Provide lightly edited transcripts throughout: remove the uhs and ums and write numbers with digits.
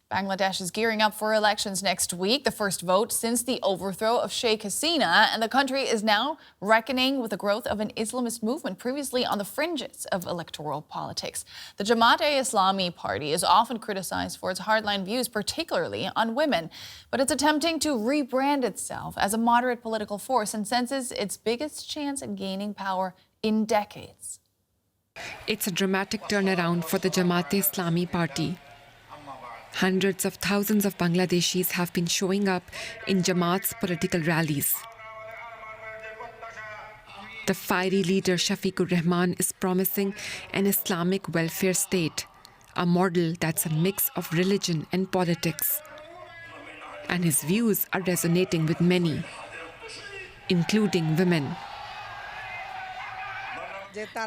Bangladesh is gearing up for elections next week, the first vote since the overthrow of Sheikh Hasina, and the country is now reckoning with the growth of an Islamist movement previously on the fringes of electoral politics. The Jamaat-e-Islami party is often criticized for its hardline views, particularly on women, but it's attempting to rebrand itself as a moderate political force and senses its biggest chance at gaining power in decades. It's a dramatic turnaround for the Jamaat-e-Islami party. Hundreds of thousands of Bangladeshis have been showing up in Jamaat's political rallies. The fiery leader Shafiqur Rahman is promising an Islamic welfare state, a model that's a mix of religion and politics. And his views are resonating with many, including women.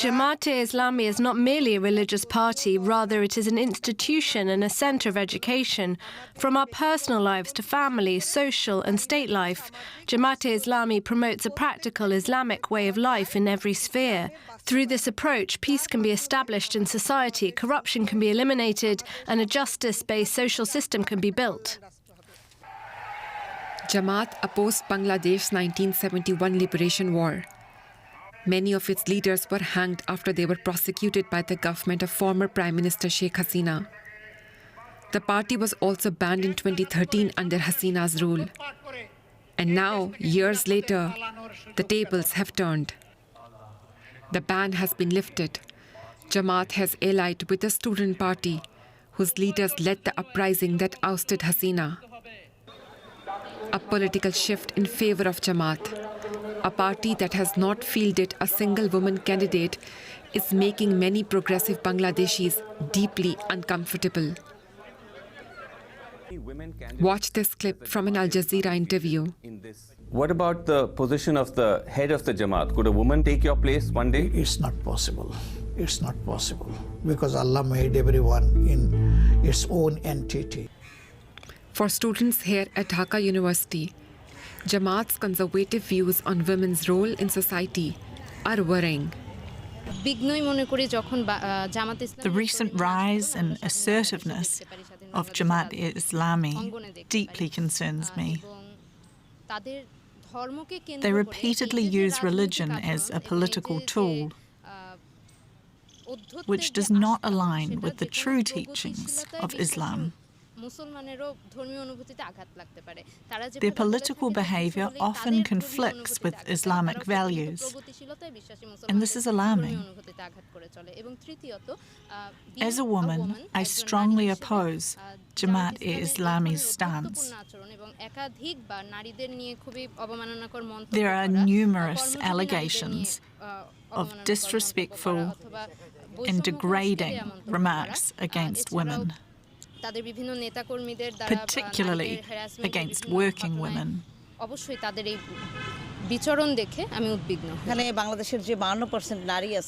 Jamaat-e-Islami is not merely a religious party, rather it is an institution and a centre of education. From our personal lives to family, social and state life, Jamaat-e-Islami promotes a practical Islamic way of life in every sphere. Through this approach, peace can be established in society, corruption can be eliminated, and a justice-based social system can be built. Jamaat opposed Bangladesh's 1971 liberation war. Many of its leaders were hanged after they were prosecuted by the government of former Prime Minister Sheikh Hasina. The party was also banned in 2013 under Hasina's rule. And now, years later, the tables have turned. The ban has been lifted. Jamaat has allied with the student party, whose leaders led the uprising that ousted Hasina. A political shift in favor of Jamaat. A party that has not fielded a single woman candidate is making many progressive Bangladeshis deeply uncomfortable. Watch this clip from an Al Jazeera interview. What about the position of the head of the Jamaat? Could a woman take your place one day? It's not possible. It's not possible because Allah made everyone in its own entity. For students here at Dhaka University, Jamaat's conservative views on women's role in society are worrying. The recent rise and assertiveness of Jamaat-e-Islami deeply concerns me. They repeatedly use religion as a political tool, which does not align with the true teachings of Islam. Their political behaviour often conflicts with Islamic values, and this is alarming. As a woman, I strongly oppose Jamaat-e-Islami's stance. There are numerous allegations of disrespectful and degrading remarks against women, particularly against working women.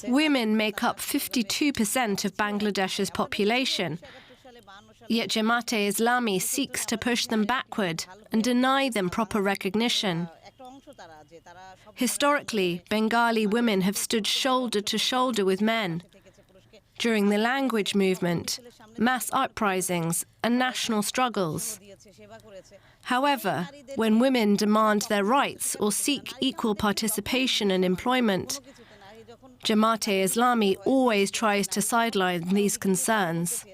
Women make up 52% of Bangladesh's population, yet Jamaat-e-Islami seeks to push them backward and deny them proper recognition. Historically, Bengali women have stood shoulder to shoulder with men. During the language movement, mass uprisings and national struggles. However, when women demand their rights or seek equal participation in employment, Jamaat-e-Islami always tries to sideline these concerns.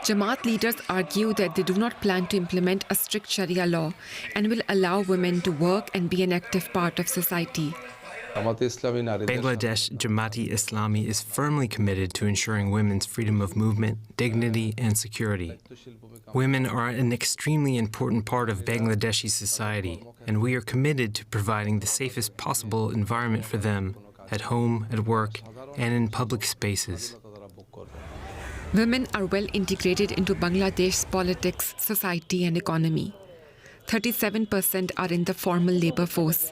Jamaat leaders argue that they do not plan to implement a strict Sharia law and will allow women to work and be an active part of society. Bangladesh Jamaat-e-Islami is firmly committed to ensuring women's freedom of movement, dignity, and security. Women are an extremely important part of Bangladeshi society, and we are committed to providing the safest possible environment for them at home, at work, and in public spaces. Women are well integrated into Bangladesh's politics, society, and economy. 37% are in the formal labor force,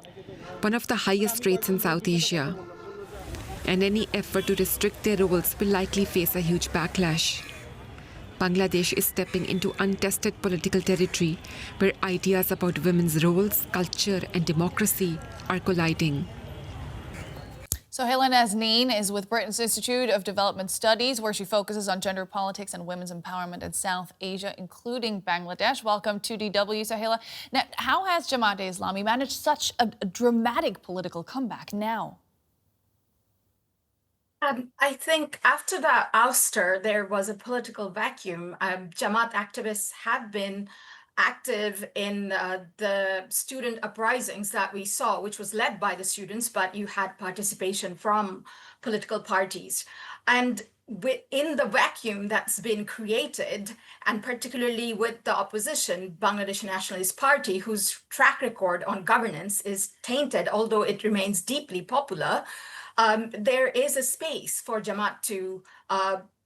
one of the highest rates in South Asia. And any effort to restrict their roles will likely face a huge backlash. Bangladesh is stepping into untested political territory where ideas about women's roles, culture, and democracy are colliding. Sohaila Nazneen is with Britain's Institute of Development Studies, where she focuses on gender politics and women's empowerment in South Asia, including Bangladesh. Welcome to DW, Sohaila. Now, how has Jamaat-e-Islami managed such a dramatic political comeback now? I think after the ouster, there was a political vacuum. Jamaat activists have been active in the student uprisings that we saw, which was led by the students, but you had participation from political parties. And in the vacuum that's been created, and particularly with the opposition, Bangladeshi Nationalist Party, whose track record on governance is tainted, although it remains deeply popular, there is a space for Jamaat to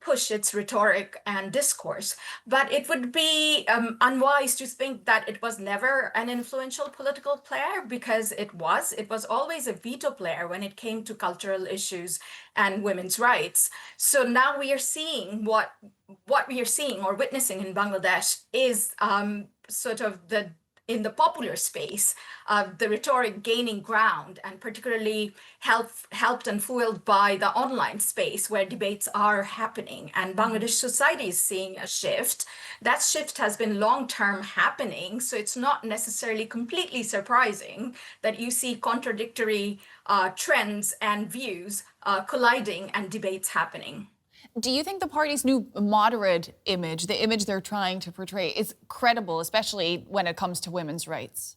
push its rhetoric and discourse. But it would be unwise to think that it was never an influential political player, because it was. It was always a veto player when it came to cultural issues and women's rights. So now we are seeing what we are seeing or witnessing in Bangladesh is sort of in the popular space, the rhetoric gaining ground, and particularly helped and fueled by the online space where debates are happening. And Bangladesh society is seeing a shift. That shift has been long-term happening, so it's not necessarily completely surprising that you see contradictory trends and views colliding and debates happening. Do you think the party's new moderate image, the image they're trying to portray, is credible, especially when it comes to women's rights?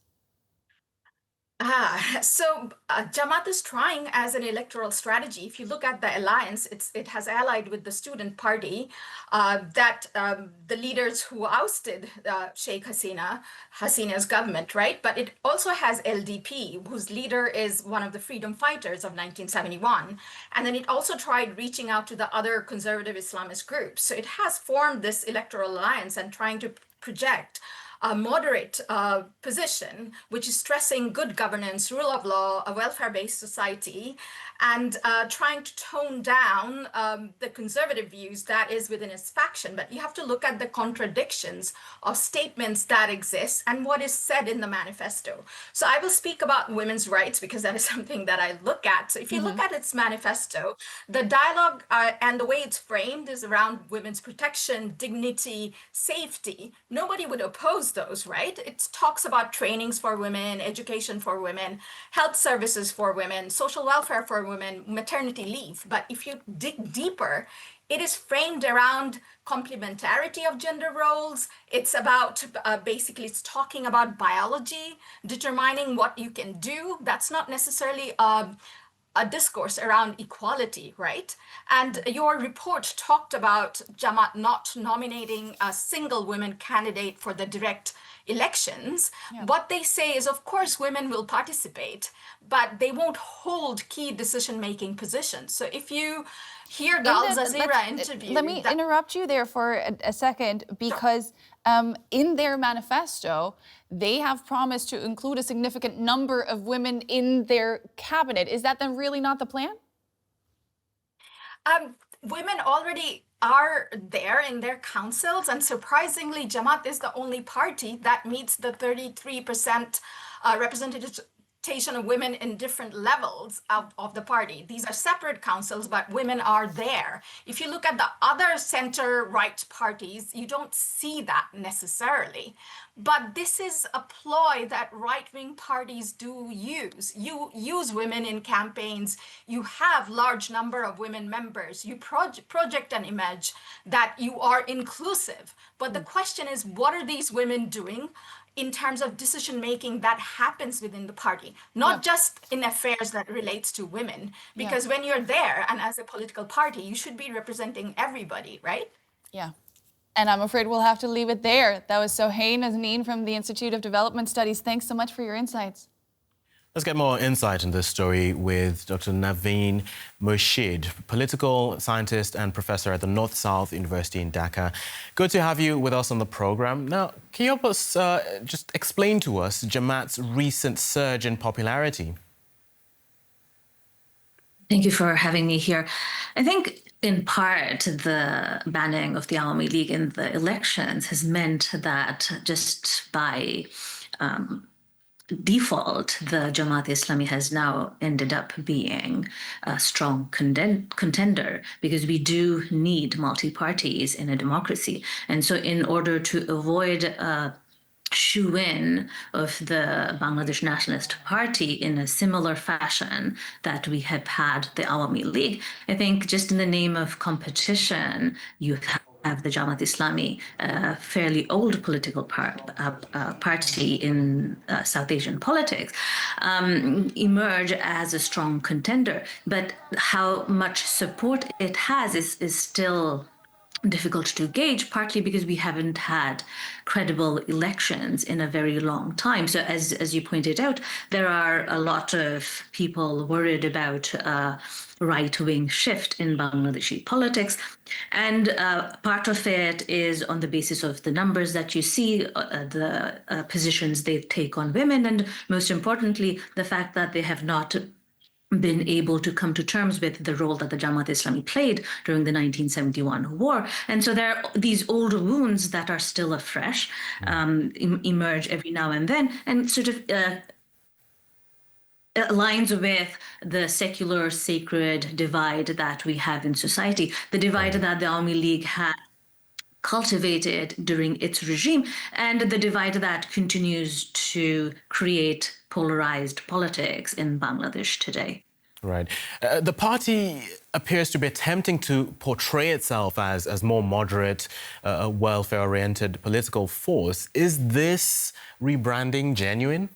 So Jamaat is trying as an electoral strategy. If you look at the alliance, it has allied with the student party that the leaders who ousted Sheikh Hasina's government, right? But it also has LDP, whose leader is one of the freedom fighters of 1971. And then it also tried reaching out to the other conservative Islamist groups. So it has formed this electoral alliance and trying to project a moderate position, which is stressing good governance, rule of law, a welfare-based society, and trying to tone down the conservative views that is within its faction. But you have to look at the contradictions of statements that exist and what is said in the manifesto. So I will speak about women's rights because that is something that I look at. So if you look at its manifesto, the dialogue and the way it's framed is around women's protection, dignity, safety. Nobody would oppose those, right? It talks about trainings for women, education for women, health services for women, social welfare for women, maternity leave. But if you dig deeper, it is framed around complementarity of gender roles. It's about basically, it's talking about biology, determining what you can do. That's not necessarily a discourse around equality, right? And your report talked about Jamaat not nominating a single women candidate for the direct elections. Yeah. What they say is, of course, women will participate, but they won't hold key decision-making positions. So if you hear the Al Jazeera interview... Let me interrupt you there for a second, because in their manifesto, they have promised to include a significant number of women in their cabinet. Is that then really not the plan? Women already are there in their councils, and surprisingly, Jamaat is the only party that meets the 33% representation of women in different levels of the party. These are separate councils, but women are there. If you look at the other center-right parties, you don't see that necessarily. But this is a ploy that right-wing parties do use. You use women in campaigns. You have large number of women members. You project an image that you are inclusive. But the question is, what are these women doing in terms of decision-making that happens within the party, not just in affairs that relates to women, because when you're there and as a political party, you should be representing everybody, right? Yeah. And I'm afraid we'll have to leave it there. That was Sohaila Nazneen from the Institute of Development Studies. Thanks so much for your insights. Let's get more insight in this story with Dr. Naveen Murshid, political scientist and professor at the North-South University in Dhaka. Good to have you with us on the program. Now, can you help us just explain to us Jamaat's recent surge in popularity? Thank you for having me here. I think in part the banning of the Awami League in the elections has meant that just by default, the Jamaat-e-Islami has now ended up being a strong contender because we do need multi-parties in a democracy. And so in order to avoid a shoe-in of the Bangladesh Nationalist Party in a similar fashion that we have had the Awami League, I think just in the name of competition, you have the Jamaat-e-Islami, a fairly old political party in South Asian politics, emerge as a strong contender. But how much support it has is still difficult to gauge, partly because we haven't had credible elections in a very long time. So as you pointed out, there are a lot of people worried about right-wing shift in Bangladeshi politics. And part of it is on the basis of the numbers that you see, the positions they take on women, and most importantly, the fact that they have not been able to come to terms with the role that the Jamaat-e-Islami played during the 1971 war. And so there are these old wounds that are still afresh, emerge every now and then, and sort of aligns with the secular sacred divide that we have in society, the divide that the Awami League had cultivated during its regime, and the divide that continues to create polarized politics in Bangladesh today. Right. The party appears to be attempting to portray itself as more moderate, welfare-oriented political force. Is this rebranding genuine?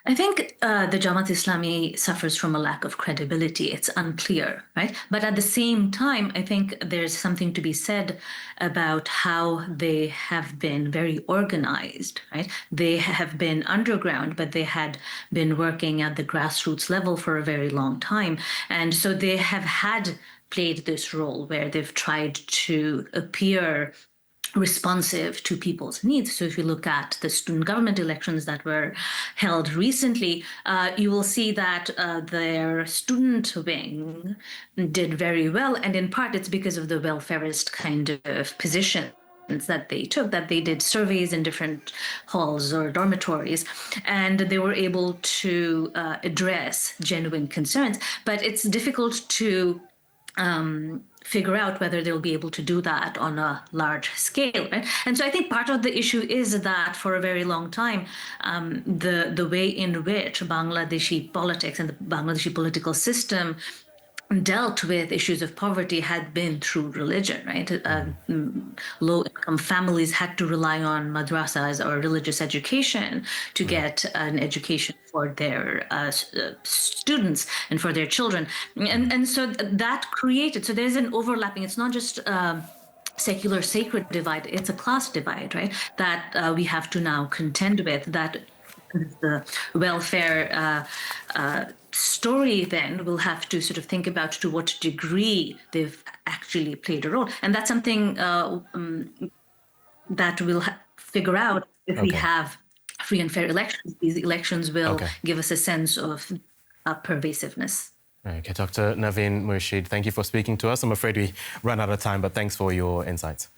I think the Jamaat-e-Islami suffers from a lack of credibility. It's unclear, right? But at the same time, I think there's something to be said about how they have been very organized, right? They have been underground, but they had been working at the grassroots level for a very long time. And so they have played this role where they've tried to appear responsive to people's needs. So if you look at the student government elections that were held recently, you will see that their student wing did very well. And in part, it's because of the welfarist kind of position that they took, that they did surveys in different halls or dormitories, and they were able to address genuine concerns. But it's difficult to figure out whether they'll be able to do that on a large scale, right? And so I think part of the issue is that for a very long time, the way in which Bangladeshi politics and the Bangladeshi political system dealt with issues of poverty had been through religion, right? Low-income families had to rely on madrasas or religious education to get an education for their students and for their children. And so that created, so there's an overlapping, it's not just secular sacred divide, it's a class divide, right? That we have to now contend with, that the welfare story then will have to sort of think about to what degree they've actually played a role. And that's something that we'll figure out if we have free and fair elections. These elections will give us a sense of pervasiveness. Okay, Dr. Naveen Murshid, thank you for speaking to us. I'm afraid we ran out of time, but thanks for your insights.